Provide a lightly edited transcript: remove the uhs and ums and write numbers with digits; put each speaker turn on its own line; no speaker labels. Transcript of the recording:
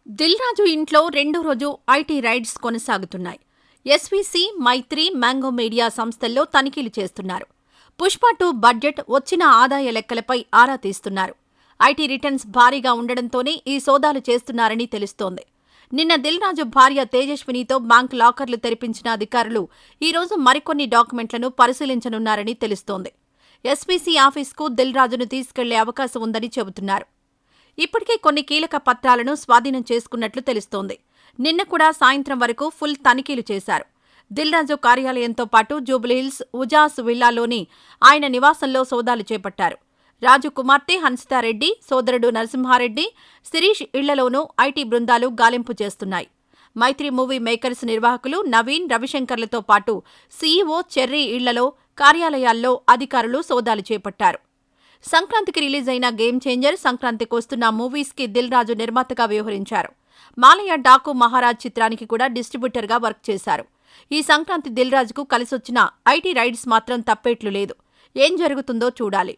దిల్ రాజు ఇంట్లో రెండో రోజు ఐటీ రైడ్స్ కొనసాగుతున్నాయి. ఎస్వీసీ, మైత్రి, మ్యాంగో మీడియా సంస్థల్లో తనిఖీలు చేస్తున్నారు. పుష్ప 2 బడ్జెట్, వచ్చిన ఆదాయ లెక్కలపై ఆరా తీస్తున్నారు. ఐటీ రిటర్న్స్ భారీగా ఉండడంతోనే ఈ సోదాలు చేస్తున్నారని తెలుస్తోంది. నిన్న దిల్ రాజు భార్య తేజస్వినితో బ్యాంక్ లాకర్లు తెరిపించిన అధికారులు ఈరోజు మరికొన్ని డాక్యుమెంట్లను పరిశీలించనున్నారని తెలుస్తోంది. ఎస్వీసీ ఆఫీస్కు దిల్ రాజును తీసుకెళ్లే అవకాశం ఉందని చెబుతున్నారు. ఇప్పటికే కొన్ని కీలక పత్రాలను స్వాధీనం చేసుకున్నట్లు తెలుస్తోంది. నిన్న కూడా సాయంత్రం వరకు ఫుల్ తనిఖీలు చేశారు. దిల్ రాజు కార్యాలయంతో పాటు జూబ్లీహిల్స్ ఉజాస్ విల్లాలోని ఆయన నివాసంలో సోదాలు చేపట్టారు. రాజు కుమార్తె హన్సితారెడ్డి, సోదరుడు నరసింహారెడ్డి, శిరీష్ ఇళ్లలోనూ ఐటీ బృందాలు గాలింపు చేస్తున్నాయి. మైత్రి మూవీ మేకర్స్ నిర్వాహకులు నవీన్, రవిశంకర్లతో పాటు సీఈఓ చెర్రీ ఇళ్లలో, కార్యాలయాల్లో అధికారులు సోదాలు చేపట్టారు. సంక్రాంతికి రిలీజ్ అయిన గేమ్ చేంజర్, సంక్రాంతికి వస్తున్న మూవీస్కి దిల్ రాజు నిర్మాతగా వ్యవహరించారు. మాలయ డాకు మహారాజ్ చిత్రానికి కూడా డిస్ట్రిబ్యూటర్గా వర్క్ చేశారు. ఈ సంక్రాంతి దిల్ రాజుకు కలిసొచ్చిన ఐటీ రైడ్స్ మాత్రం తప్పేట్లు లేదు. ఏం జరుగుతుందో చూడాలి.